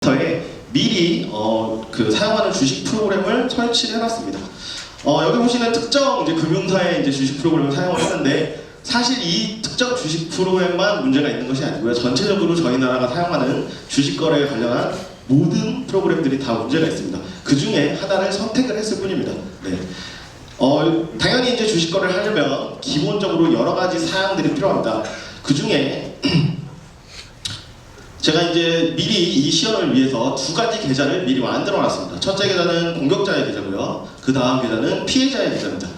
터에 미리 사용하는 주식 프로그램을 설치를 해놨습니다. 여기 보시는 특정 이제 금융사의 이제 주식 프로그램을 사용을 했는데 사실 이 특정 주식 프로그램만 문제가 있는 것이 아니고요. 전체적으로 저희 나라가 사용하는 주식 거래에 관련한 모든 프로그램들이 다 문제가 있습니다. 그 중에 하나를 선택을 했을 뿐입니다. 네. 당연히 이제 주식 거래를 하려면 기본적으로 여러 가지 사양들이 필요합니다. 그 중에 제가 이제 미리 이 시연을 위해서 두 가지 계좌를 미리 만들어 놨습니다. 첫째 계좌는 공격자의 계좌고요. 그 다음 계좌는 피해자의 계좌입니다.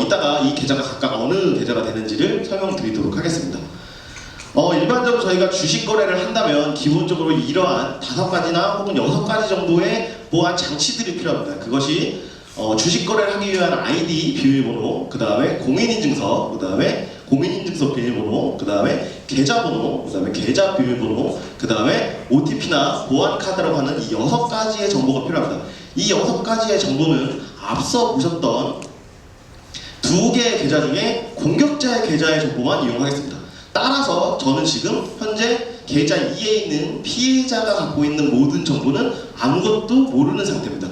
이따가 이 계좌가 각각 어느 계좌가 되는지를 설명드리도록 하겠습니다. 일반적으로 저희가 주식 거래를 한다면 기본적으로 이러한 5가지나 혹은 6가지 정도의 보안 장치들이 필요합니다. 그것이 주식 거래를 하기 위한 ID 비밀번호, 그 다음에 공인인증서, 그 다음에 공인인증서 비밀번호, 그 다음에 계좌번호, 그 다음에 계좌 비밀번호, 그 다음에 OTP나 보안카드라고 하는 이 6가지의 정보가 필요합니다. 이 6가지의 정보는 앞서 보셨던 2개의 계좌 중에 공격자의 계좌의 정보만 이용하겠습니다. 따라서 저는 지금 현재 계좌 2에 있는 피해자가 갖고 있는 모든 정보는 아무것도 모르는 상태입니다.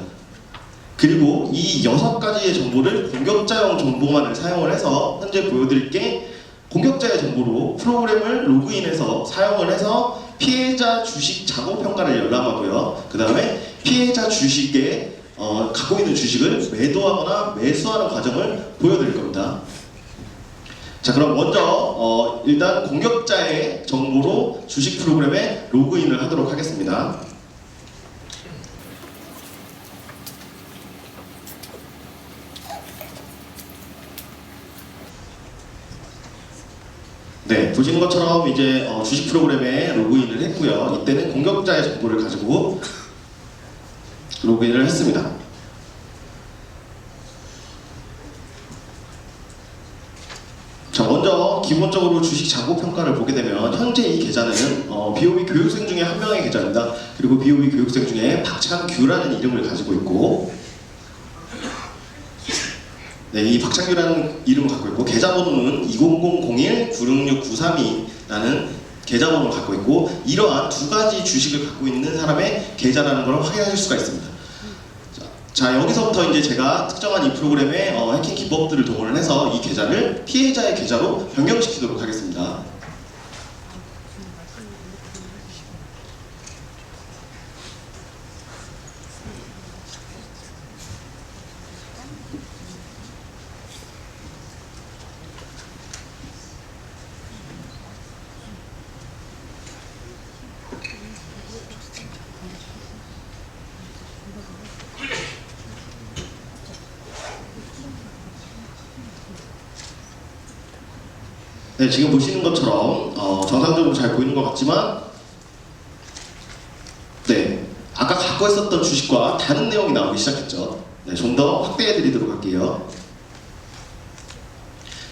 그리고 이 6가지의 정보를 공격자용 정보만을 사용을 해서 현재 보여드릴 게 공격자의 정보로 프로그램을 로그인해서 사용을 해서 피해자 주식 자고 평가를 열람하고요. 그 다음에 피해자 주식에 갖고 있는 주식을 매도하거나 매수하는 과정을 보여드릴 겁니다. 자, 그럼 먼저 일단 공격자의 정보로 주식 프로그램에 로그인을 하도록 하겠습니다. 네, 보시는 것처럼 이제 주식 프로그램에 로그인을 했고요. 이때는 공격자의 정보를 가지고 로그인을 했습니다. 자, 먼저 기본적으로 주식 자고 평가를 보게 되면 현재 이 계좌는 BOB 교육생 중에 한 명의 계좌입니다. 그리고 BOB 교육생 중에 박찬규라는 이름을 가지고 있고, 네, 이 박찬규라는 이름을 갖고 있고 계좌번호는 200001-966932라는 계좌번호를 갖고 있고, 이러한 2가지 주식을 갖고 있는 사람의 계좌라는 걸 확인하실 수가 있습니다. 자, 여기서부터 이제 제가 특정한 이 프로그램의 해킹 기법들을 동원을 해서 이 계좌를 피해자의 계좌로 변경시키도록 하겠습니다. 네, 지금 보시는 것처럼 정상적으로 잘 보이는 것 같지만, 네, 아까 갖고 있었던 주식과 다른 내용이 나오기 시작했죠. 네, 좀 더 확대해 드리도록 할게요.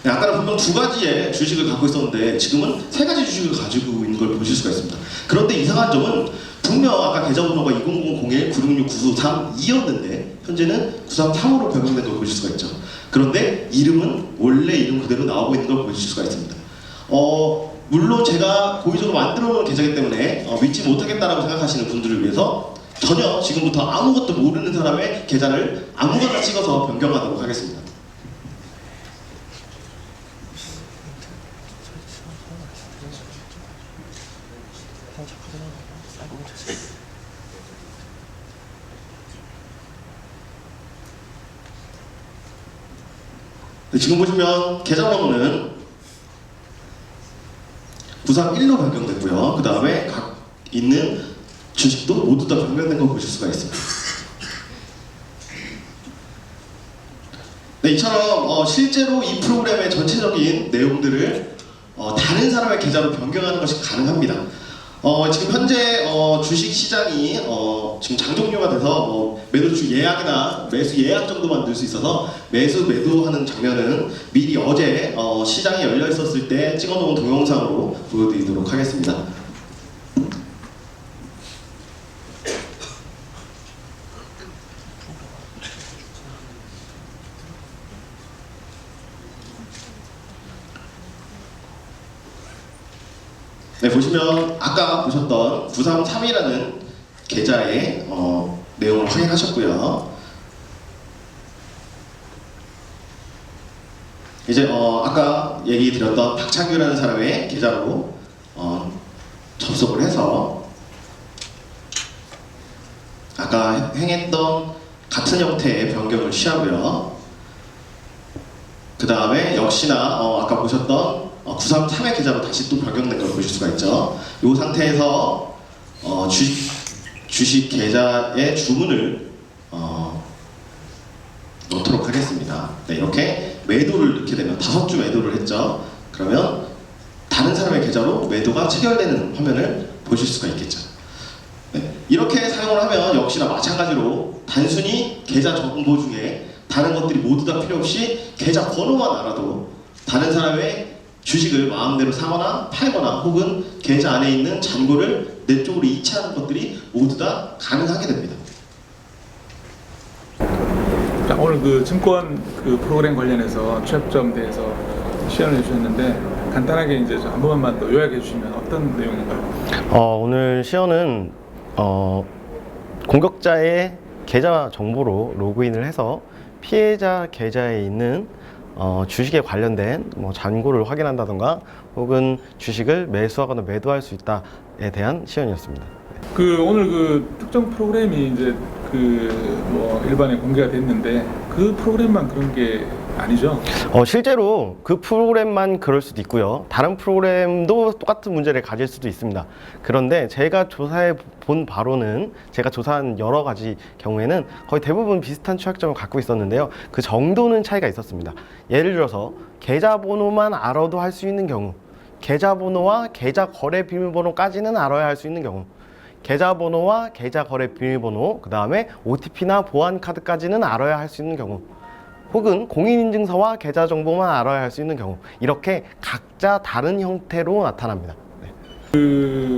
네, 아까는 분명 2가지의 주식을 갖고 있었는데 지금은 3가지 주식을 가지고 있는 걸 보실 수가 있습니다. 그런데 이상한 점은 분명 아까 계좌번호가 200001-966932였는데 현재는 933으로 변경된 걸 보실 수가 있죠. 그런데 이름은 원래 이름 그대로 나오고 있는 걸 보실 수가 있습니다. 물론 제가 고의적으로 만들어 놓은 계좌이기 때문에 믿지 못하겠다라고 생각하시는 분들을 위해서 전혀 지금부터 아무것도 모르는 사람의 계좌를 아무거나 찍어서 변경하도록 하겠습니다. 네, 지금 보시면 계좌번호는 931로 변경됐고요. 그 다음에 각 있는 주식도 모두 다 변경된 걸 보실 수가 있습니다. 네, 이처럼 실제로 이 프로그램의 전체적인 내용들을 다른 사람의 계좌로 변경하는 것이 가능합니다. 지금 현재 주식 시장이 지금 장종료가 돼서 매도주 예약이나 매수 예약 정도만 늘 수 있어서 매수 매도하는 장면은 미리 어제 시장이 열려 있었을 때 찍어놓은 동영상으로 보여드리도록 하겠습니다. 네, 보시면 아까 보셨던 933이라는 계좌의 내용을 확인하셨고요. 이제 아까 얘기 드렸던 박창규라는 사람의 계좌로 접속을 해서 아까 행했던 같은 형태의 변경을 취하고요. 그 다음에 역시나 아까 보셨던 933의 계좌로 다시 또 변경된 걸 보실 수가 있죠. 이 상태에서 주식 계좌의 주문을 넣도록 하겠습니다. 네, 이렇게 매도를 넣게 되면 5주 매도를 했죠. 그러면 다른 사람의 계좌로 매도가 체결되는 화면을 보실 수가 있겠죠. 네, 이렇게 사용을 하면 역시나 마찬가지로 단순히 계좌 정보 중에 다른 것들이 모두 다 필요 없이 계좌 번호만 알아도 다른 사람의 주식을 마음대로 사거나 팔거나 혹은 계좌 안에 있는 잔고를 내 쪽으로 이체하는 것들이 모두 다 가능하게 됩니다. 자, 오늘 그 증권 그 프로그램 관련해서 취약점 대해서 시연을 해주셨는데 간단하게 이제 한 번만 더 요약해 주시면 어떤 내용인가요? 오늘 시연은 공격자의 계좌 정보로 로그인을 해서 피해자 계좌에 있는 주식에 관련된 잔고를 확인한다던가 혹은 주식을 매수하거나 매도할 수 있다에 대한 시연이었습니다. 그 오늘 그 특정 프로그램이 이제 일반에 공개가 됐는데 그 프로그램만 그런 게 아니죠? 실제로 그 프로그램만 그럴 수도 있고요. 다른 프로그램도 똑같은 문제를 가질 수도 있습니다. 그런데 제가 조사해 본 바로는 제가 조사한 여러 가지 경우에는 거의 대부분 비슷한 취약점을 갖고 있었는데요. 그 정도는 차이가 있었습니다. 예를 들어서 계좌번호만 알아도 할 수 있는 경우, 계좌번호와 계좌 거래 비밀번호까지는 알아야 할 수 있는 경우, 계좌번호와 계좌 거래 비밀번호, 그 다음에 OTP나 보안카드까지는 알아야 할 수 있는 경우, 혹은 공인인증서와 계좌 정보만 알아야 할 수 있는 경우, 이렇게 각자 다른 형태로 나타납니다. 네.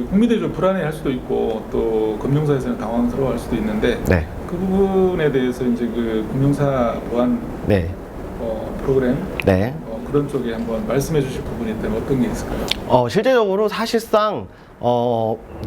국민들이 좀 불안해할 수도 있고 또 금융사에서는 당황스러워할 수도 있는데 네. 그 부분에 대해서 이제 그 금융사 보안 네. 프로그램 네. 그런 쪽에 한번 말씀해 주실 부분이 있다면 어떤 게 있을까요? 실제적으로 사실상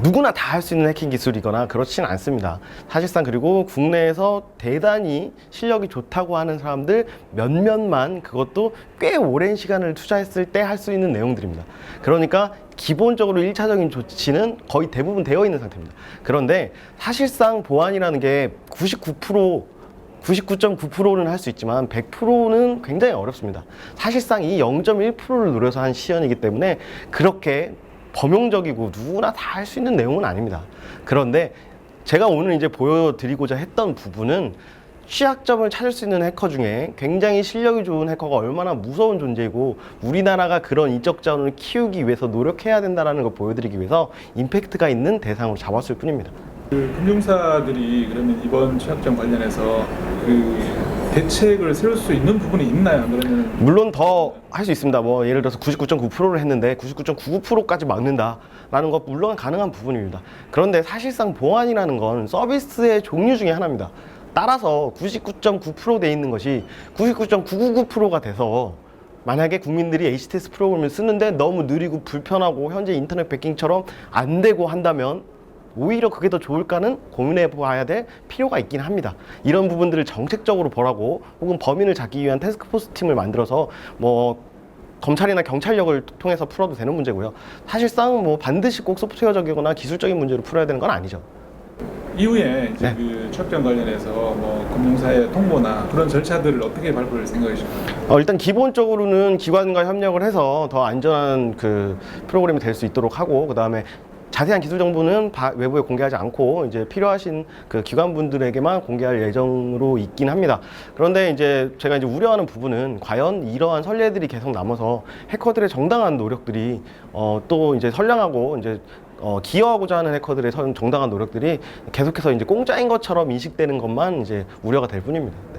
누구나 다 할 수 있는 해킹 기술이거나 그렇진 않습니다. 사실상 그리고 국내에서 대단히 실력이 좋다고 하는 사람들 몇몇만, 그것도 꽤 오랜 시간을 투자했을 때 할 수 있는 내용들입니다. 그러니까 기본적으로 1차적인 조치는 거의 대부분 되어 있는 상태입니다. 그런데 사실상 보안이라는 게 99.9%는 할 수 있지만 100%는 굉장히 어렵습니다. 사실상 이 0.1%를 노려서 한 시연이기 때문에 그렇게 범용적이고 누구나 다 할 수 있는 내용은 아닙니다. 그런데 제가 오늘 이제 보여드리고자 했던 부분은 취약점을 찾을 수 있는 해커 중에 굉장히 실력이 좋은 해커가 얼마나 무서운 존재이고 우리나라가 그런 인적 자원을 키우기 위해서 노력해야 된다는 걸 보여드리기 위해서 임팩트가 있는 대상으로 잡았을 뿐입니다. 그 금융사들이 그러면 이번 취약점 관련해서 그 대책을 세울 수 있는 부분이 있나요? 그러면 물론 더 할 수 있습니다. 예를 들어서 99.9%를 했는데 99.99%까지 막는다라는 것 물론 가능한 부분입니다. 그런데 사실상 보안이라는 건 서비스의 종류 중에 하나입니다. 따라서 99.9% 돼 있는 것이 99.999%가 돼서 만약에 국민들이 HTS 프로그램을 쓰는데 너무 느리고 불편하고 현재 인터넷 배킹처럼 안 되고 한다면 오히려 그게 더 좋을까는 고민해 봐야 될 필요가 있긴 합니다. 이런 부분들을 정책적으로 보라고 혹은 범인을 잡기 위한 태스크포스 팀을 만들어서 검찰이나 경찰력을 통해서 풀어도 되는 문제고요. 사실상 반드시 꼭 소프트웨어적이거나 기술적인 문제로 풀어야 되는 건 아니죠. 이후에 이제 네. 그 취약점 관련해서 금융사의 통보나 그런 절차들을 어떻게 밟을 생각이신가요? 일단 기본적으로는 기관과 협력을 해서 더 안전한 그 프로그램이 될 수 있도록 하고, 그 다음에 자세한 기술 정보는 외부에 공개하지 않고 이제 필요하신 그 기관분들에게만 공개할 예정으로 있긴 합니다. 그런데 이제 제가 이제 우려하는 부분은 과연 이러한 선례들이 계속 남아서 해커들의 정당한 노력들이 또 이제 선량하고 이제 기여하고자 하는 해커들의 정당한 노력들이 계속해서 이제 공짜인 것처럼 인식되는 것만 이제 우려가 될 뿐입니다. 네.